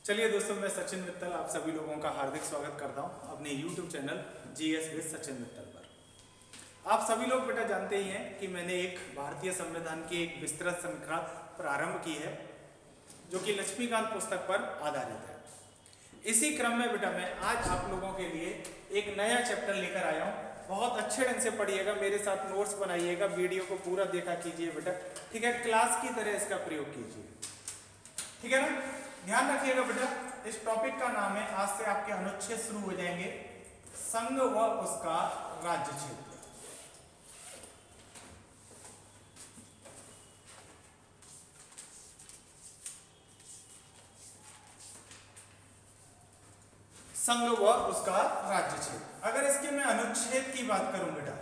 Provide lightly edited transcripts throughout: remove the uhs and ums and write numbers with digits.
चलिए दोस्तों, मैं सचिन मित्तल आप सभी लोगों का हार्दिक स्वागत करता हूं अपने YouTube channel GS with Sachin Mittal पर। आप सभी लोग बेटा जानते ही हैं कि मैंने एक भारतीय संविधान की एक विस्तृत श्रृंखला प्रारंभ की है जो कि लक्ष्मीकांत पुस्तक पर आधारित है। इसी क्रम में बेटा मैं आज आप लोगों के लिए एक नया चैप्टर लेकर आया हूँ। बहुत अच्छे ढंग से पढ़िएगा, मेरे साथ नोट्स बनाइएगा, वीडियो को पूरा देखा कीजिए बेटा, ठीक है। क्लास की तरह इसका प्रयोग कीजिए, ठीक है ना। ध्यान रखिएगा बेटा, इस टॉपिक का नाम है, आज से आपके अनुच्छेद शुरू हो जाएंगे, संघ व उसका राज्य क्षेत्र। संघ व उसका राज्य क्षेत्र। अगर इसके मैं अनुच्छेद की बात करूं बेटा,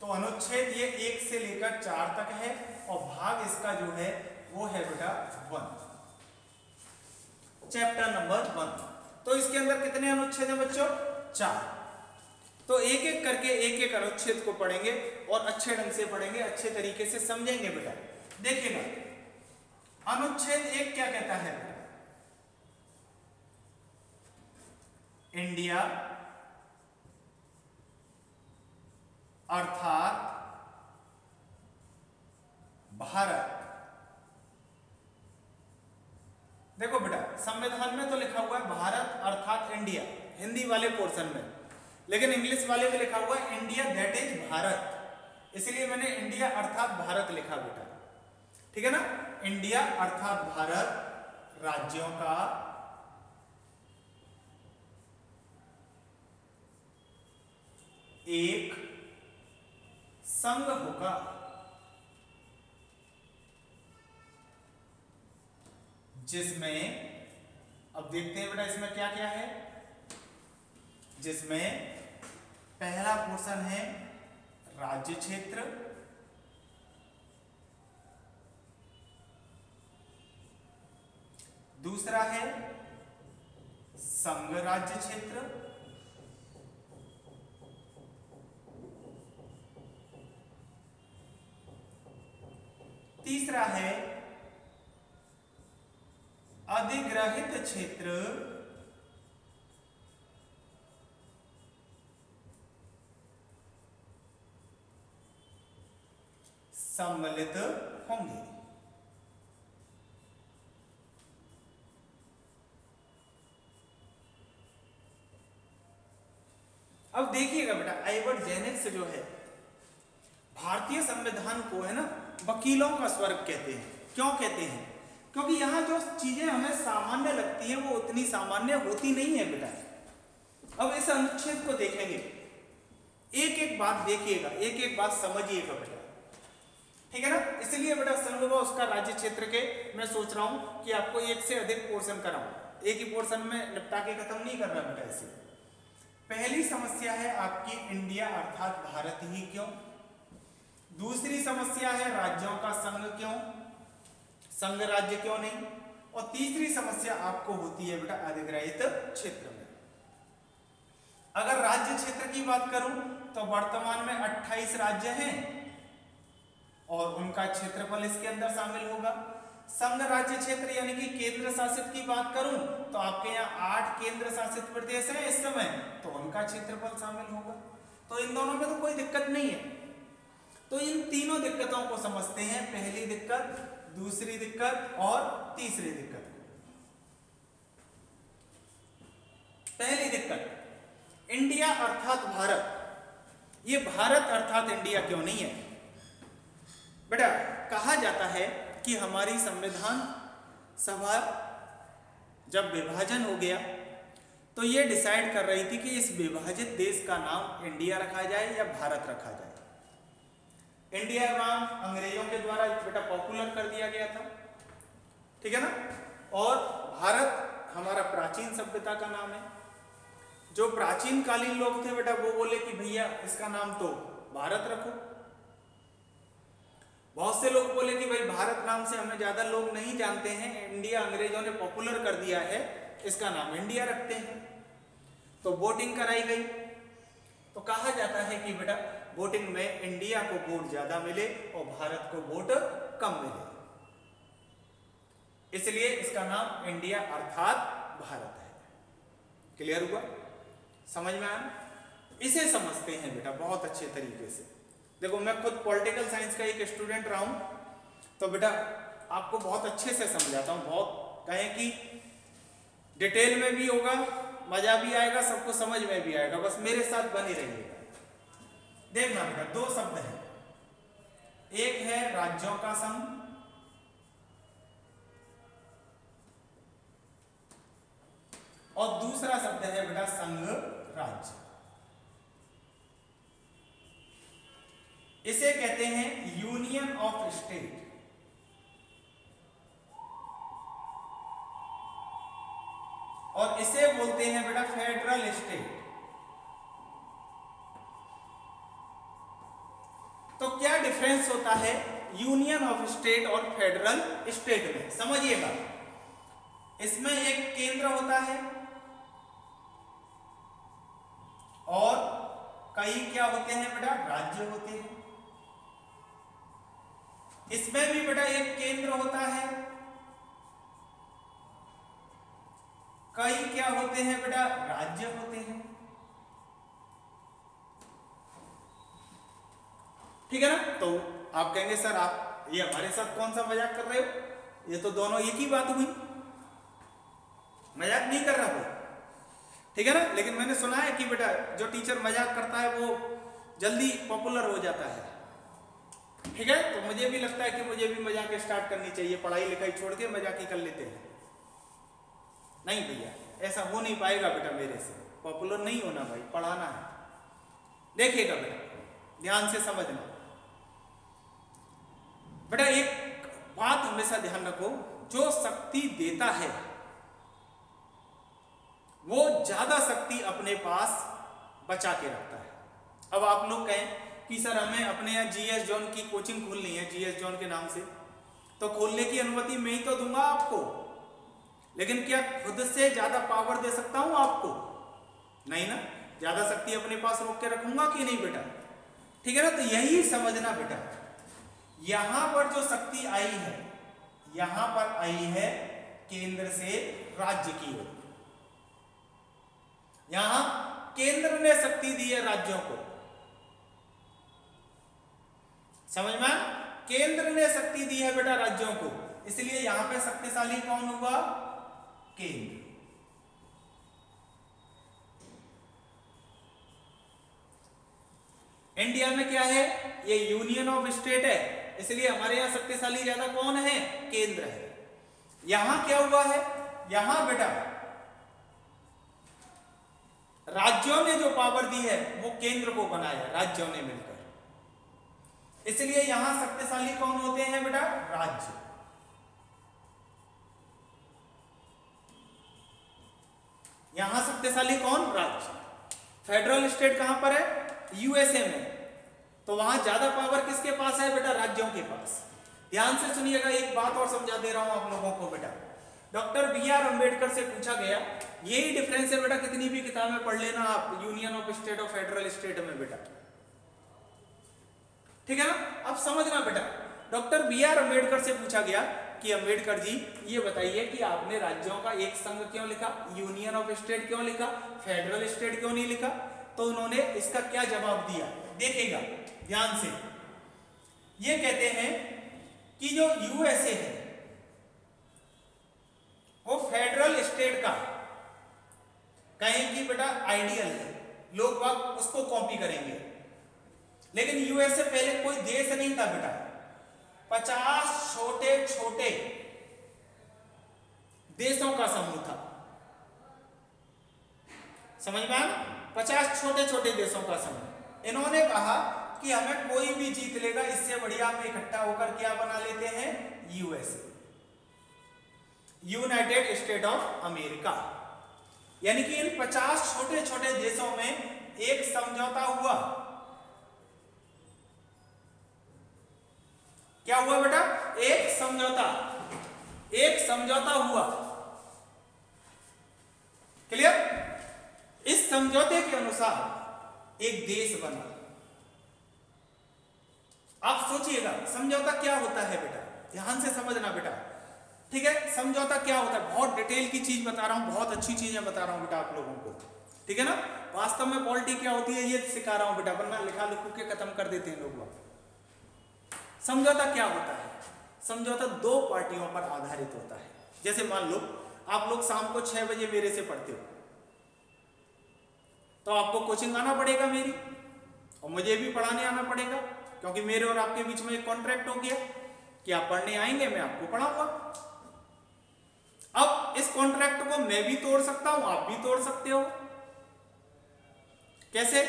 तो अनुच्छेद ये 1 से लेकर 4 तक है और भाग इसका जो है वो है बेटा 1, चैप्टर नंबर 1। तो इसके अंदर कितने अनुच्छेद हैं बच्चों? 4। तो एक एक करके एक एक अनुच्छेद को पढ़ेंगे और अच्छे ढंग से पढ़ेंगे, अच्छे तरीके से समझेंगे बेटा। देखिएगा, अनुच्छेद 1 क्या कहता है? इंडिया अर्थात भारत। देखो बेटा, संविधान में तो लिखा हुआ है भारत अर्थात इंडिया, हिंदी वाले पोर्शन में, लेकिन इंग्लिश वाले में लिखा हुआ है इंडिया दैट इज भारत, इसलिए मैंने इंडिया अर्थात भारत लिखा बेटा, ठीक है ना। इंडिया अर्थात भारत राज्यों का एक संघ होगा, जिसमें, अब देखते हैं बेटा इसमें क्या क्या है, जिसमें पहला पोर्शन है राज्य क्षेत्र, दूसरा है संघ राज्य क्षेत्र, तीसरा है अधिग्रहित क्षेत्र, सम्मिलित होंगे। अब देखिएगा बेटा, एडवर्ड जेनिक्स जो है भारतीय संविधान को है ना वकीलों का स्वर्ग कहते हैं। क्यों कहते हैं? क्योंकि यहाँ जो चीजें हमें सामान्य लगती है वो उतनी सामान्य होती नहीं है बेटा। अब इस अनुच्छेद को देखेंगे, एक एक बात देखिएगा, एक एक बात समझिएगा बेटा, ठीक है ना। इसलिए बेटा संघ व उसका राज्य क्षेत्र के मैं सोच रहा हूं कि आपको एक से अधिक पोर्शन कराऊं, एक ही पोर्शन में निपटा के खत्म नहीं करना बेटा। इसे पहली समस्या है आपकी इंडिया अर्थात भारत ही क्यों, दूसरी समस्या है राज्यों का संघ क्यों, संघ राज्य क्यों नहीं, और तीसरी समस्या आपको होती है बेटा अधिग्रहित क्षेत्र में। अगर राज्य क्षेत्र की बात करूं तो वर्तमान में 28 राज्य हैं और उनका क्षेत्रफल इसके अंदर शामिल होगा। संघ राज्य क्षेत्र यानी कि केंद्र शासित की बात करूं तो आपके यहाँ 8 केंद्र शासित प्रदेश हैं इस समय, तो उनका क्षेत्रफल शामिल होगा। तो इन दोनों में तो कोई दिक्कत नहीं है। तो इन तीनों दिक्कतों को समझते हैं, पहली दिक्कत, दूसरी दिक्कत और तीसरी दिक्कत। पहली दिक्कत, इंडिया अर्थात भारत। ये भारत अर्थात इंडिया क्यों नहीं है बेटा? कहा जाता है कि हमारी संविधान सभा जब विभाजन हो गया तो ये डिसाइड कर रही थी कि इस विभाजित देश का नाम इंडिया रखा जाए या भारत रखा जाए। इंडिया नाम अंग्रेजों के द्वारा बेटा पॉपुलर कर दिया गया था, ठीक है ना। और भारत हमारा प्राचीन सभ्यता का नाम है। जो प्राचीन कालीन लोग थे बेटा वो बोले कि भैया इसका नाम तो भारत रखो। बहुत से लोग बोले कि भाई भारत नाम से हमें ज्यादा लोग नहीं जानते हैं, इंडिया अंग्रेजों ने पॉपुलर कर दिया है, इसका नाम इंडिया रखते हैं। तो वोटिंग कराई गई तो कहा जाता है कि बेटा वोटिंग में इंडिया को वोट ज्यादा मिले और भारत को वोट कम मिले, इसलिए इसका नाम इंडिया अर्थात भारत है। क्लियर हुआ? समझ में आया? इसे समझते हैं बेटा बहुत अच्छे तरीके से। देखो मैं खुद पॉलिटिकल साइंस का एक स्टूडेंट रहा हूं, तो बेटा आपको बहुत अच्छे से समझाता हूं। बहुत कहें कि डिटेल में भी होगा, मजा भी आएगा, सबको समझ में भी आएगा, बस मेरे साथ बने रहिएगा। देखना बेटा, दो शब्द हैं, एक है राज्यों का संघ और दूसरा शब्द है बेटा संघ राज्य। इसे कहते हैं यूनियन ऑफ स्टेट और इसे बोलते हैं बेटा फेडरल स्टेट। तो क्या डिफरेंस होता है यूनियन ऑफ स्टेट और फेडरल स्टेट में? समझिएगा, इसमें एक केंद्र होता है और कई क्या होते हैं बेटा, राज्य होते हैं। इसमें भी बेटा एक केंद्र होता है, कई क्या होते हैं बेटा, राज्य होते हैं। ठीक है ना? तो आप कहेंगे सर आप ये हमारे साथ कौन सा मजाक कर रहे हो, ये तो दोनों एक ही बात हुई। मजाक नहीं कर रहा कोई, ठीक है ना? लेकिन मैंने सुना है कि बेटा जो टीचर मजाक करता है वो जल्दी पॉपुलर हो जाता है। ठीक है, तो मुझे भी लगता है कि मुझे भी मजाक स्टार्ट करनी चाहिए, पढ़ाई लिखाई छोड़ के मजाक ही कर लेते हैं। नहीं भैया, ऐसा हो नहीं पाएगा बेटा मेरे से, पॉपुलर नहीं होना भाई, पढ़ाना है। देखिएगा बेटा ध्यान से समझना बेटा, एक बात हमेशा ध्यान रखो, जो शक्ति देता है वो ज्यादा शक्ति अपने पास बचा के रखता है। अब आप लोग कहें कि सर हमें अपने यहाँ जीएस जोन की कोचिंग खोलनी है, जीएस जोन के नाम से, तो खोलने की अनुमति मैं ही तो दूंगा आपको, लेकिन क्या खुद से ज्यादा पावर दे सकता हूं आपको? नहीं ना, ज्यादा शक्ति अपने पास रोक के रखूंगा कि नहीं बेटा? ठीक है ना? तो यही समझना बेटा, यहां पर जो शक्ति आई है, यहां पर आई है केंद्र से राज्य की ओर। यहां केंद्र ने शक्ति दी है राज्यों को, समझ में? केंद्र ने शक्ति दी है बेटा राज्यों को, इसलिए यहां पे शक्तिशाली कौन हुआ? केंद्र। इंडिया में क्या है, ये यूनियन ऑफ स्टेट है, इसलिए हमारे यहां शक्तिशाली ज्यादा कौन है? केंद्र है। यहां क्या हुआ है, यहां बेटा राज्यों ने जो पावर दी है वो केंद्र को बनाया, राज्यों ने मिलकर, इसलिए यहां शक्तिशाली कौन होते हैं बेटा? राज्य। यहां शक्तिशाली कौन? राज्य। फेडरल स्टेट कहां पर है? यूएसए में, तो वहां ज्यादा पावर किसके पास है बेटा? राज्यों के पास। ध्यान से सुनिएगा, एक बात और समझा दे रहा हूं आप लोगों को बेटा, डॉक्टर बी.आर. अंबेडकर से पूछा गया, यही डिफरेंस है बेटा, कितनी भी किताबें पढ़ लेना आप यूनियन ऑफ स्टेट और फेडरल स्टेट में बेटा, ठीक है ना? अब समझना बेटा, डॉक्टर बी.आर. अंबेडकर से पूछा गया कि अंबेडकर जी ये बताइए कि आपने राज्यों का एक संघ क्यों लिखा, यूनियन ऑफ स्टेट क्यों लिखा, फेडरल स्टेट क्यों नहीं लिखा? तो उन्होंने इसका क्या जवाब दिया, देखिएगा ध्यान से। ये कहते हैं कि जो यूएसए है वो फेडरल स्टेट का कहें कि बेटा आइडियल है, लोग बाग उसको कॉपी करेंगे, लेकिन यूएसए पहले कोई देश नहीं था बेटा, 50 छोटे छोटे देशों का समूह था। समझ में आया? 50 छोटे छोटे देशों का समूह। इन्होंने कहा कि हमें कोई भी जीत लेगा, इससे बढ़िया हम इकट्ठा होकर क्या बना लेते हैं? USA, United state of America. यानी कि इन 50 छोटे छोटे देशों में एक समझौता हुआ। क्या हुआ बेटा? एक समझौता हुआ। क्लियर? इस समझौते के अनुसार एक देश बना। आप सोचिएगा समझौता क्या होता है बेटा, ध्यान से समझना बेटा। ठीक है। समझौता क्या होता है, बहुत डिटेल की चीज बता रहा हूं, बहुत अच्छी चीजें बता रहा हूं बेटा आप लोगों को, ठीक है ना। वास्तव में पॉलिटी क्या होती है ये सिखा रहा हूं बेटा, वरना लिखा लिखू के खत्म कर देते हैं लोग। समझौता क्या होता है, समझौता दो पार्टियों पर आधारित होता है। जैसे मान लो आप लोग शाम को 6 बजे मेरे से पढ़ते हो, तो आपको कोचिंग आना पड़ेगा मेरी, और मुझे भी पढ़ाने आना पड़ेगा, क्योंकि मेरे और आपके बीच में एक कॉन्ट्रैक्ट हो गया कि आप पढ़ने आएंगे, मैं आपको पढ़ाऊंगा। अब इस कॉन्ट्रैक्ट को मैं भी तोड़ सकता हूं, आप भी तोड़ सकते हो। कैसे?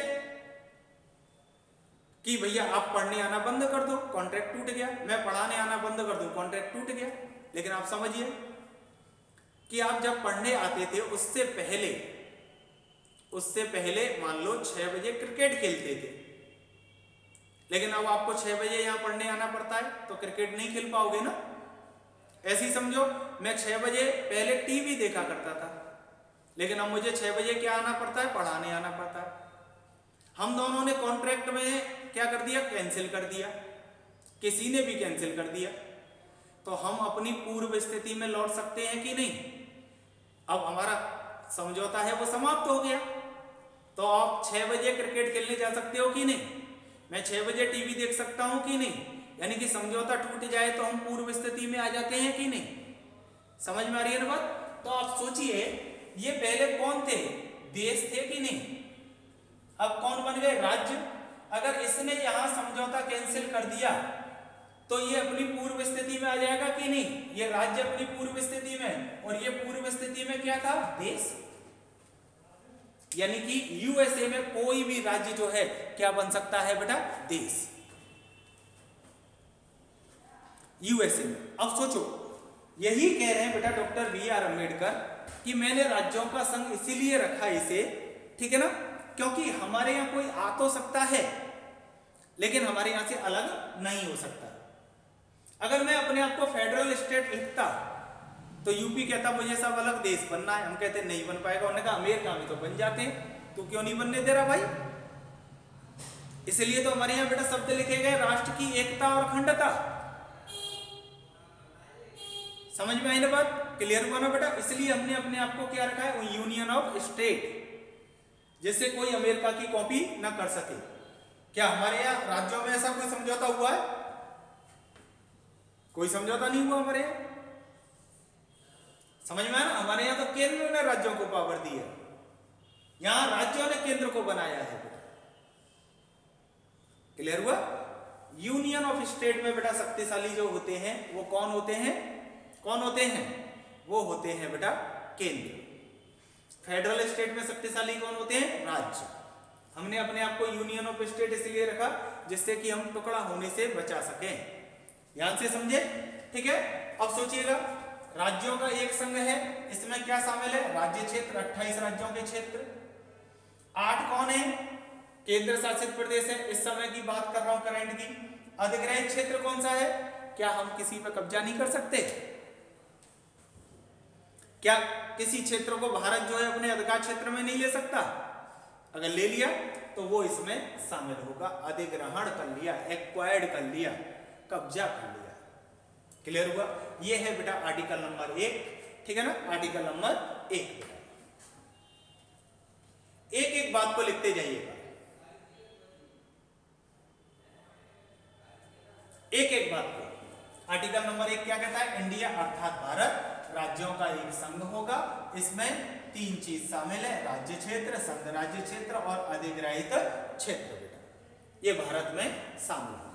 कि भैया आप पढ़ने आना बंद कर दो, कॉन्ट्रैक्ट टूट गया, मैं पढ़ाने आना बंद कर दूं, कॉन्ट्रैक्ट टूट गया। लेकिन आप समझिए कि आप जब पढ़ने आते थे उससे पहले मान लो 6 बजे क्रिकेट खेलते थे, लेकिन अब आपको 6 बजे यहां पढ़ने आना पड़ता है, तो क्रिकेट नहीं खेल पाओगे ना। ऐसी समझो मैं 6 बजे पहले टीवी देखा करता था, लेकिन अब मुझे 6 बजे क्या आना पड़ता है, पढ़ाने आना पड़ता है। हम दोनों ने कॉन्ट्रैक्ट में क्या कर दिया, कैंसिल कर दिया, किसी ने भी कैंसिल कर दिया, तो हम अपनी पूर्व स्थिति में लौट सकते हैं कि नहीं। अब हमारा समझौता है वो समाप्त हो गया, तो आप 6 बजे क्रिकेट खेलने जा सकते हो कि नहीं, मैं 6 बजे टीवी देख सकता हूं कि नहीं। यानी कि समझौता टूट जाए तो हम पूर्व स्थिति में आ जाते हैं कि नहीं। समझ में आ रही है ना बात। तो आप सोचिए ये पहले कौन थे, देश थे कि नहीं, अब कौन बन गए, राज्य। अगर इसने यहां समझौता कैंसिल कर दिया तो ये अपनी पूर्व स्थिति में आ जाएगा कि नहीं, ये राज्य अपनी पूर्व स्थिति में, और ये पूर्व स्थिति में क्या था, देश। यानी कि यूएसए में कोई भी राज्य जो है क्या बन सकता है बेटा, देश, यूएसए में। अब सोचो यही कह रहे हैं बेटा डॉक्टर बी.आर. अम्बेडकर कि मैंने राज्यों का संघ इसीलिए रखा इसे, ठीक है ना, क्योंकि हमारे यहां कोई आ तो सकता है लेकिन हमारे यहां से अलग नहीं हो सकता। अगर मैं अपने आप को फेडरल स्टेट लिखता तो यूपी कहता मुझे सब अलग देश बनना है, हम कहते नहीं बन पाएगा। उन्होंने कहा अमेरिका में तो बन जाते हैं, तू क्यों नहीं बनने दे रहा भाई। इसलिए तो हमारे यहां बेटा शब्द लिखे गए राष्ट्र की एकता और अखंडता। समझ में आई ना बात, क्लियर हुआ ना बेटा। इसलिए हमने अपने आप को क्या रखा है, यूनियन ऑफ स्टेट, जिससे कोई अमेरिका की कॉपी ना कर सके। क्या हमारे यहाँ राज्यों में ऐसा कोई समझौता हुआ है, कोई समझौता नहीं हुआ हमारे यहाँ। समझ में आया ना, हमारे यहाँ तो केंद्र ने राज्यों को पावर दी है, यहां राज्यों ने केंद्र को बनाया है। क्लियर हुआ। यूनियन ऑफ स्टेट में बेटा शक्तिशाली जो होते हैं वो कौन होते हैं, कौन होते हैं, वो होते हैं बेटा केंद्र। फेडरल स्टेट में शक्तिशाली कौन होते हैं, राज्य। हमने अपने आप को यूनियन ऑफ स्टेट इसलिए रखा जिससे कि हम टुकड़ा होने से बचा सकें। ध्यान से समझे, ठीक है। अब सोचिएगा राज्यों का एक संघ है, इसमें क्या शामिल है, राज्य क्षेत्र, 28 राज्यों के क्षेत्र। 8 कौन है, केंद्र शासित प्रदेश है। इस समय की बात कर रहा हूं करंट की। अधिग्रहित क्षेत्र कौन सा है, क्या हम किसी पर कब्जा नहीं कर सकते, क्या किसी क्षेत्र को भारत जो है अपने अधिकार क्षेत्र में नहीं ले सकता। अगर ले लिया तो वो इसमें शामिल होगा। अधिग्रहण कर लिया, एक्वायर्ड कर लिया, कब्जा कर लिया। क्लियर हुआ। ये है बेटा आर्टिकल नंबर 1, ठीक है ना, आर्टिकल नंबर 1 बेटा। एक एक बात को लिखते जाइएगा, एक एक बात को। आर्टिकल नंबर 1 क्या कहता है, इंडिया अर्थात भारत राज्यों का एक संघ होगा। इसमें 3 चीज शामिल है, राज्य क्षेत्र, संघ राज्य क्षेत्र और अधिग्रहित क्षेत्र बेटा, ये भारत में शामिल है।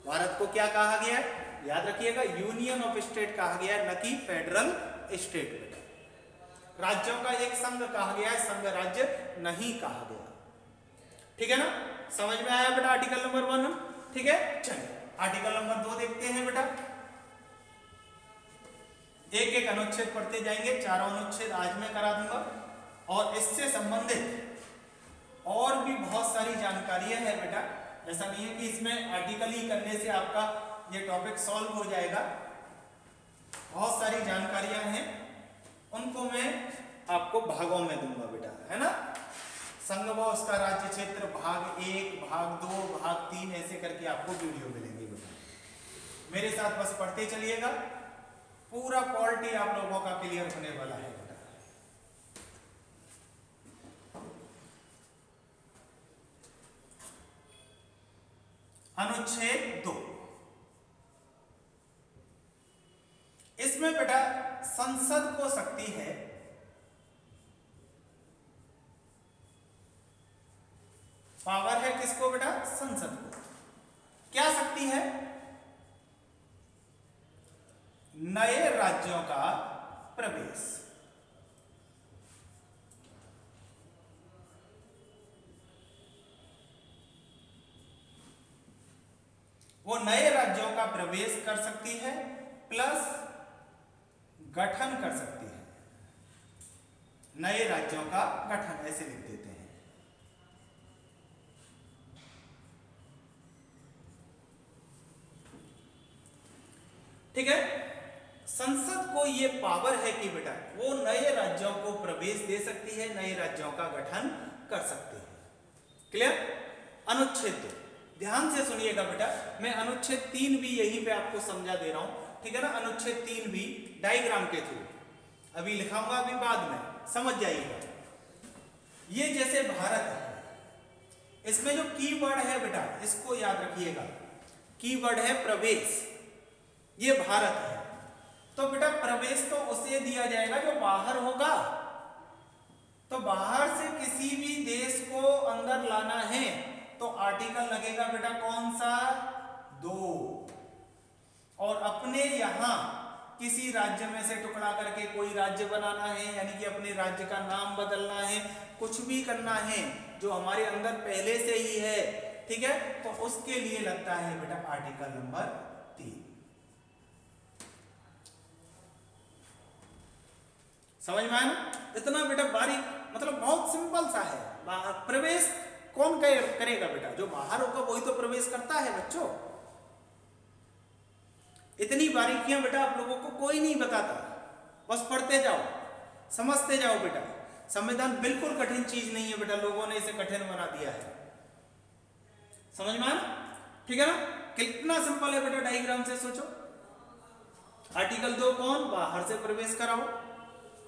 भारत को क्या कहा गया है, याद रखिएगा यूनियन ऑफ स्टेट कहा गया है, न कि फेडरल स्टेट बेटा। राज्यों का एक संघ कहा गया है, संघ राज्य नहीं कहा गया, ठीक है ना। समझ में आया बेटा आर्टिकल नंबर 1, ठीक है। चलिए आर्टिकल नंबर 2 देखते हैं बेटा। एक एक अनुच्छेद पढ़ते जाएंगे, चारों अनुच्छेद आज मैं करा दूंगा, और इससे संबंधित और भी बहुत सारी जानकारियां हैं बेटा। ऐसा नहीं है कि इसमें आर्टिकल ही करने से आपका ये टॉपिक सॉल्व हो जाएगा। बहुत सारी जानकारियां हैं, उनको मैं आपको भागों में दूंगा बेटा, है ना। संघ व उसका राज्य क्षेत्र भाग 1, भाग 2, भाग 3 ऐसे करके आपको वीडियो मिलेंगे बेटा। मेरे साथ बस पढ़ते चलिएगा, पूरा पॉलिटी आप लोगों का क्लियर होने वाला है बेटा। अनुच्छेद 2, इसमें बेटा संसद को शक्ति है पावर है किसको बेटा? संसद को। क्या शक्ति है? नए राज्यों का प्रवेश। वो नए राज्यों का प्रवेश कर सकती है प्लस गठन कर सकती है। नए राज्यों का गठन ऐसे लिख देते हैं। ठीक है, संसद को ये पावर है कि बेटा वो नए राज्यों को प्रवेश दे सकती है, नए राज्यों का गठन कर सकती है। क्लियर? अनुच्छेद 2 ध्यान से सुनिएगा बेटा, मैं अनुच्छेद 3 भी यहीं पे आपको समझा दे रहा हूं, ठीक है ना। अनुच्छेद 3 भी डायग्राम के थ्रू अभी लिखाऊंगा, अभी बाद में समझ जाइएगा। ये जैसे भारत है, इसमें जो कीवर्ड है बेटा इसको याद रखिएगा, कीवर्ड है प्रवेश। ये भारत है तो बेटा प्रवेश तो उसे दिया जाएगा जो बाहर होगा। तो बाहर से किसी भी देश को अंदर लाना है तो आर्टिकल लगेगा बेटा कौन सा? 2। और अपने यहां किसी राज्य में से टुकड़ा करके कोई राज्य बनाना है, यानी कि अपने राज्य का नाम बदलना है, कुछ भी करना है जो हमारे अंदर पहले से ही है, ठीक है, तो उसके लिए लगता है बेटा आर्टिकल नंबर 3। समझ में आया ना? इतना बेटा बारीक, मतलब बहुत सिंपल सा है। प्रवेश कौन करेगा बेटा? जो बाहर होगा वही तो प्रवेश करता है बच्चों। इतनी बारीकियां बेटा आप लोगों को कोई नहीं बताता, बस पढ़ते जाओ, समझते जाओ बेटा। संविधान बिल्कुल कठिन चीज नहीं है बेटा, लोगों ने इसे कठिन बना दिया है। समझ में आया? ठीक है ना? कितना सिंपल है बेटा, डायग्राम से सोचो। आर्टिकल 2 कौन? बाहर से प्रवेश कराओ।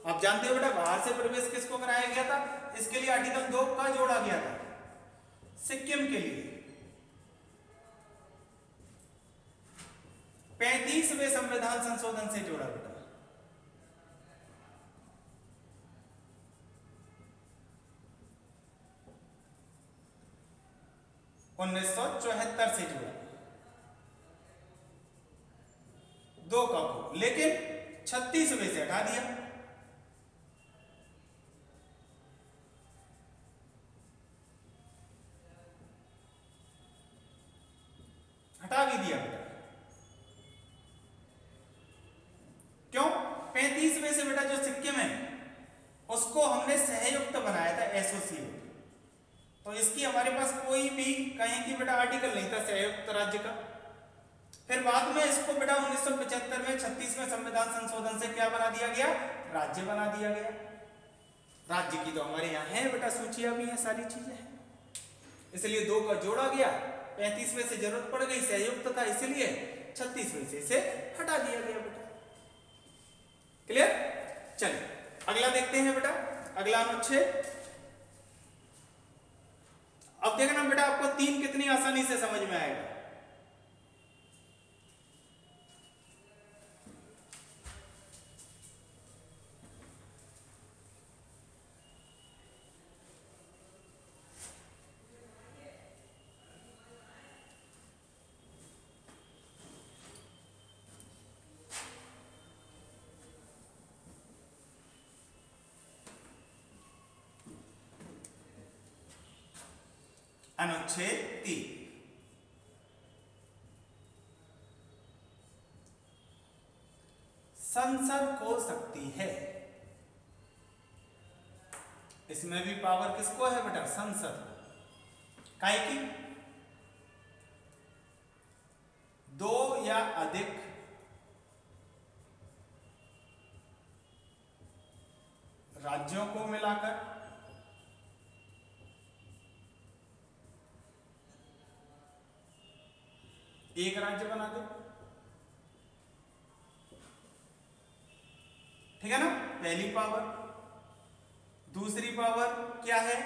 आप जानते हो बेटा बाहर से प्रवेश किसको कराया गया था? इसके लिए आर्टिकल 2 का जोड़ा गया था, सिक्किम के लिए 35वें संविधान संशोधन से जोड़ा बेटा। (1974) से जोड़ा 2 का को, लेकिन 36वें से हटा दिया। हटा भी दिया बेटा। क्यों? 35वें से बेटा जो सिक्किम है उसको हमने सहयुक्त बनाया था, एसोसिएट। तो इसकी हमारे पास कोई भी कहीं की बेटा आर्टिकल नहीं था संयुक्त राज्य का। फिर बाद में इसको बेटा 1975 में 36वें संविधान संशोधन से क्या बना दिया गया? राज्य बना दिया गया। राज्य की तो हमारे यहाँ है बेटा, सूचियां भी है, सारी चीजें हैं, इसलिए 2 का जोड़ा गया। 35वें से जरूरत पड़ गई, संयुक्त था इसलिए 36वें से इसे हटा दिया गया बेटा। क्लियर? चलिए अगला देखते हैं बेटा, अगला अनुच्छेद। अब देखना बेटा आपको 3 कितनी आसानी से समझ में आएगा। अनुच्छेद 3, संसद हो सकती है। इसमें भी पावर किसको है बेटा? संसद। काहे की? 2 या अधिक राज्यों को मिलाकर एक राज्य बना दे, ठीक है ना, पहली पावर। दूसरी पावर क्या है,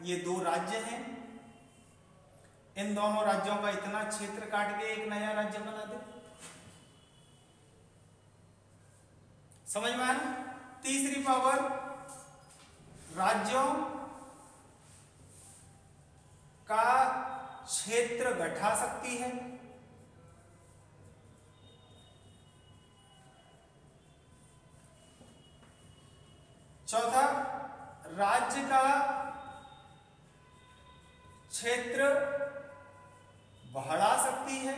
ये दो राज्य हैं, इन दोनों राज्यों का इतना क्षेत्र काट के एक नया राज्य बना दे। समझ में आया? तीसरी पावर, राज्यों का क्षेत्र घटा सकती है। चौथा, राज्य का क्षेत्र बढ़ा सकती है।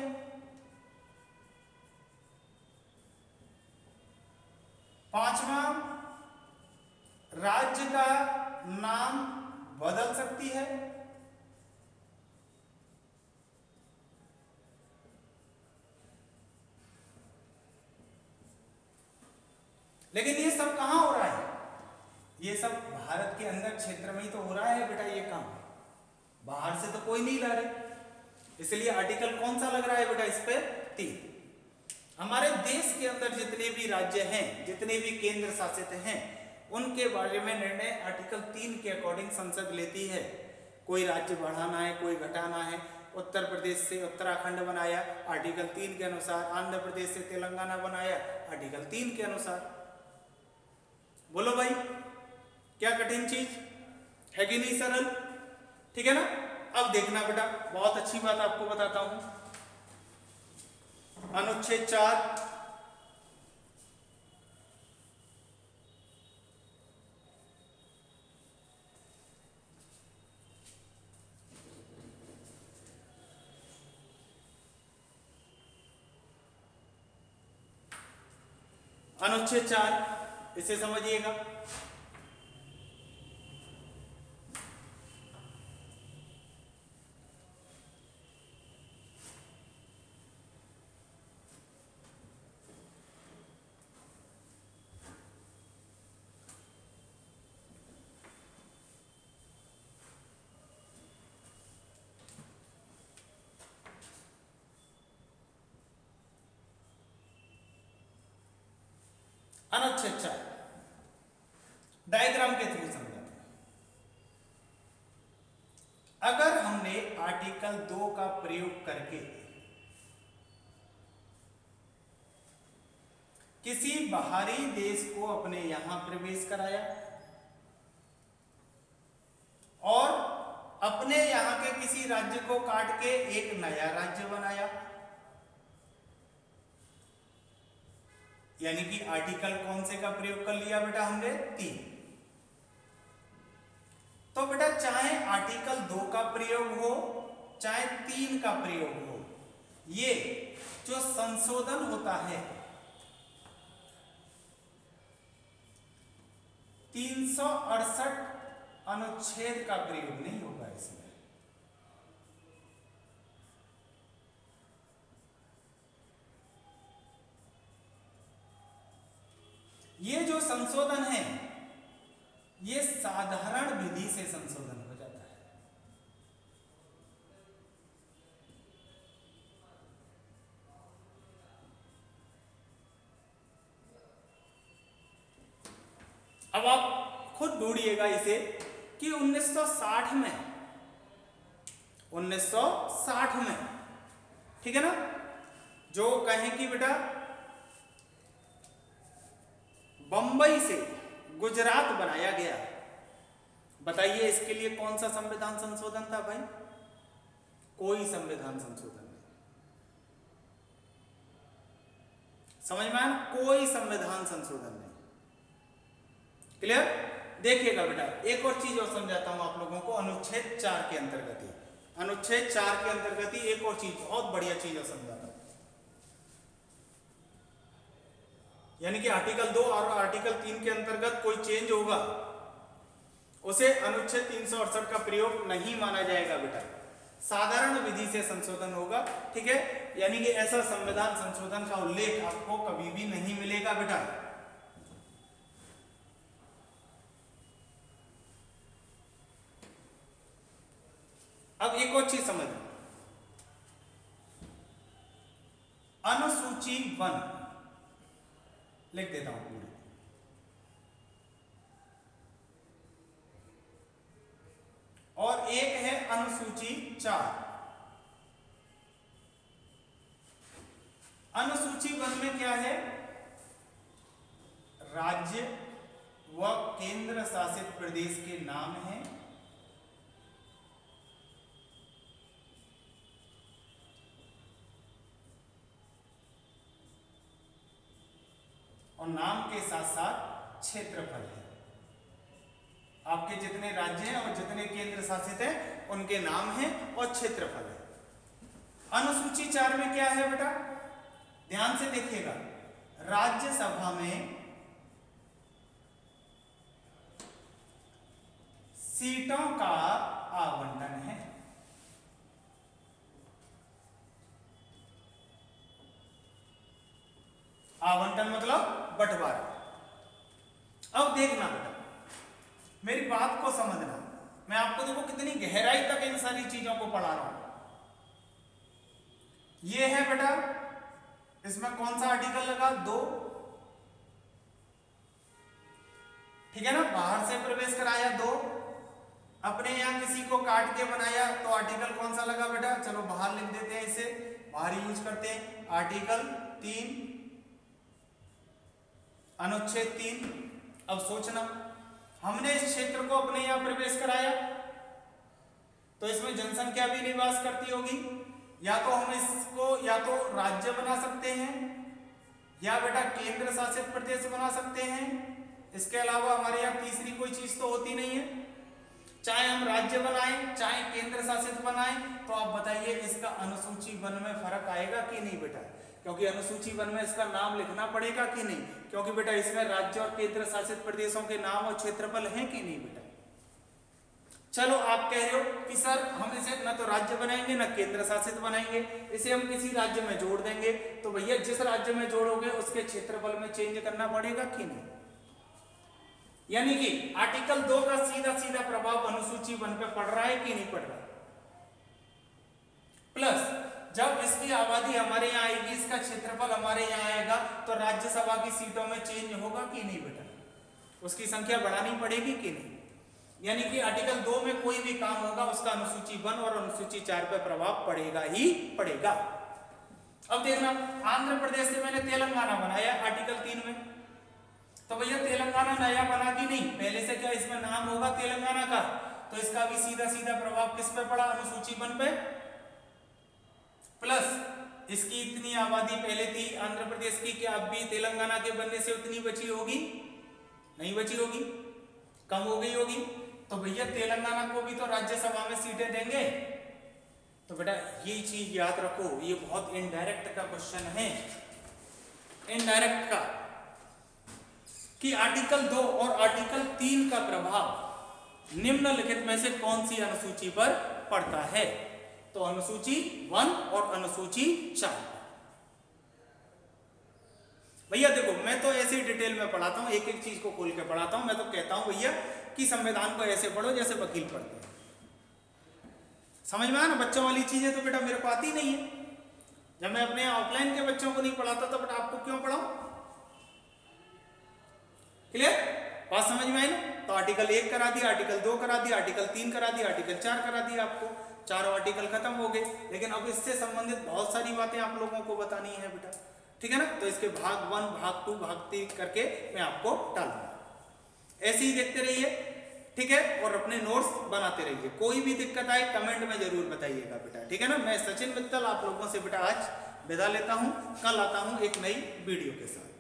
पांचवा, राज्य का नाम बदल सकती है। लेकिन ये सब कहां हो रहा है, ये सब भारत के अंदर क्षेत्र में ही तो हो रहा है बेटा, ये काम बाहर से तो कोई नहीं ला रहे। इसलिए आर्टिकल कौन सा लग रहा है बेटा इस पे, 3। हमारे देश के अंदर जितने भी राज्य हैं, जितने भी केंद्र शासित हैं, उनके बारे में निर्णय आर्टिकल 3 के अकॉर्डिंग संसद लेती है। कोई राज्य बढ़ाना है, कोई घटाना है। उत्तर प्रदेश से उत्तराखंड बनाया आर्टिकल 3 के अनुसार, आंध्र प्रदेश से तेलंगाना बनाया आर्टिकल 3 के अनुसार। बोलो भाई, क्या कठिन चीज है कि नहीं, सरल? ठीक है ना। अब देखना बेटा, बहुत अच्छी बात आपको बताता हूं। अनुच्छेद 4 अनुच्छेद 4 इसे समझिएगा। अनुच्छेद 4 डायग्राम के थ्रू समझाते हैं। अगर हमने आर्टिकल 2 का प्रयोग करके किसी बाहरी देश को अपने यहां प्रवेश कराया और अपने यहां के किसी राज्य को काट के एक नया राज्य बनाया, यानी कि आर्टिकल कौन से का प्रयोग कर लिया बेटा हमने, 3। तो बेटा चाहे आर्टिकल 2 का प्रयोग हो चाहे 3 का प्रयोग हो, ये जो संशोधन होता है 368 अनुच्छेद का प्रयोग नहीं होगा इसमें। ये जो संशोधन है ये साधारण विधि से संशोधन हो जाता है। अब आप खुद ढूंढिएगा इसे कि 1960 में, ठीक है ना, जो कहें कि बेटा बंबई से गुजरात बनाया गया, बताइए इसके लिए कौन सा संविधान संशोधन था भाई? कोई संविधान संशोधन नहीं। समझ में आया? कोई संविधान संशोधन नहीं। क्लियर? देखिएगा बेटा, एक और चीज और समझाता हूं आप लोगों को। अनुच्छेद 4 के अंतर्गत ही, अनुच्छेद 4 के अंतर्गत ही एक और चीज, बहुत बढ़िया चीज और समझाता हूं। यानी कि आर्टिकल 2 और आर्टिकल 3 के अंतर्गत कोई चेंज होगा उसे अनुच्छेद 368 का प्रयोग नहीं माना जाएगा बेटा, साधारण विधि से संशोधन होगा। ठीक है, यानी कि ऐसा संविधान संशोधन का उल्लेख आपको कभी भी नहीं मिलेगा बेटा। अब एक और चीज समझ, अनुसूची 1 लिख देता हूं पूरी। अनुसूची 4। अनुसूची 1 में क्या है? राज्य व केंद्र शासित प्रदेश के नाम हैं, और नाम के साथ साथ क्षेत्रफल है। आपके जितने राज्य हैं और जितने केंद्र शासित हैं उनके नाम हैं और क्षेत्रफल है। अनुसूची 4 में क्या है बेटा? ध्यान से देखिएगा, राज्यसभा में सीटों का आवंटन है। आवंटन मतलब बंटवारा। अब देखना बेटा, मेरी बात को समझना, मैं आपको देखो कितनी गहराई तक इन सारी चीजों को पढ़ा रहा हूं। ये है बेटा, इसमें कौन सा आर्टिकल लगा? 2, ठीक है ना। बाहर से प्रवेश कराया 2, अपने यहां किसी को काट के बनाया तो आर्टिकल कौन सा लगा बेटा? चलो बाहर लिख देते हैं, इसे बाहर यूज करते हैं। आर्टिकल 3 अनुच्छेद 3। अब सोचना, हमने इस क्षेत्र को अपने यहां प्रवेश कराया तो इसमें जनसंख्या भी निवास करती होगी। या तो हम इसको या तो राज्य बना सकते हैं या बेटा केंद्र शासित प्रदेश बना सकते हैं। इसके अलावा हमारे यहाँ तीसरी कोई चीज तो होती नहीं है। चाहे हम राज्य बनाएं चाहे केंद्र शासित बनाएं, तो आप बताइए इसका अनुसूची 1 में फर्क आएगा कि नहीं बेटा? क्योंकि अनुसूची 1 में इसका नाम लिखना पड़ेगा कि नहीं? क्योंकि बेटा इसमें राज्य और केंद्र शासित प्रदेशों के नाम और क्षेत्रफल हैं कि नहीं बेटा? चलो आप कह रहे हो कि सर हम इसे न तो राज्य बनाएंगे न केंद्र शासित बनाएंगे, इसे हम किसी राज्य में जोड़ देंगे। तो भैया जिस राज्य में जोड़ोगे उसके क्षेत्रफल में चेंज करना पड़ेगा कि नहीं? यानी कि आर्टिकल 2 का सीधा सीधा प्रभाव अनुसूची 1 पे पड़ रहा है कि नहीं पड़ रहा? प्लस जब इसकी आबादी हमारे यहाँ आएगी, इसका क्षेत्रफल हमारे यहाँ आएगा, तो राज्यसभा की सीटों में चेंज होगा कि नहीं बेटा? उसकी संख्या बढ़ानी पड़ेगी कि नहीं? यानी कि आर्टिकल 2 में कोई भी काम होगा उसका अनुसूची 1 और अनुसूची 4 पे प्रभाव पड़ेगा ही पड़ेगा। अब देखना, आंध्र प्रदेश से मैंने तेलंगाना बनाया आर्टिकल 3 में, तो भैया तेलंगाना नया बना कि नहीं? पहले से क्या इसमें नाम होगा तेलंगाना का, तो इसका भी सीधा सीधा प्रभाव किस पे पड़ा? अनुसूची 1 पे। प्लस इसकी इतनी आबादी पहले थी आंध्र प्रदेश की, क्या अब भी तेलंगाना के बनने से उतनी बची होगी? नहीं बची होगी, कम हो गई होगी। तो भैया तेलंगाना को भी तो राज्यसभा में सीटें देंगे। तो बेटा ये चीज याद रखो, ये बहुत इनडायरेक्ट का क्वेश्चन है, इनडायरेक्ट का, कि आर्टिकल 2 और आर्टिकल 3 का प्रभाव निम्नलिखित में से कौन सी अनुसूची पर पड़ता है? तो अनुसूची 1 और अनुसूची 4। भैया देखो, मैं तो ऐसे ही डिटेल में पढ़ाता हूं, एक एक चीज को खोल के पढ़ाता हूं। मैं तो कहता हूं भैया कि संविधान को ऐसे पढ़ो जैसे वकील पढ़ते हैं। समझ में आया ना? बच्चों वाली चीजें तो बेटा मेरे को आती नहीं है। जब मैं अपने ऑफलाइन के बच्चों को नहीं पढ़ाता तो बेटा आपको क्यों पढ़ाऊं? क्लियर? बात समझ में आई ना? तो आर्टिकल 1 करा दिया, आर्टिकल 2 करा दिया, आर्टिकल 3 करा दिया, आर्टिकल 4 करा दिया। आपको चारों आर्टिकल खत्म हो गए। लेकिन अब इससे संबंधित बहुत सारी बातें आप लोगों को बतानी है बेटा, ठीक है ना? तो इसके भाग 1, भाग 2, भाग 3 करके मैं आपको डालूंगा। ऐसे ही देखते रहिए, ठीक है? और अपने नोट्स बनाते रहिए। कोई भी दिक्कत आए कमेंट में जरूर बताइएगा बेटा, ठीक है ना? मैं सचिन मित्तल आप लोगों से बेटा आज विदा लेता हूं। कल आता हूं एक नई वीडियो के साथ।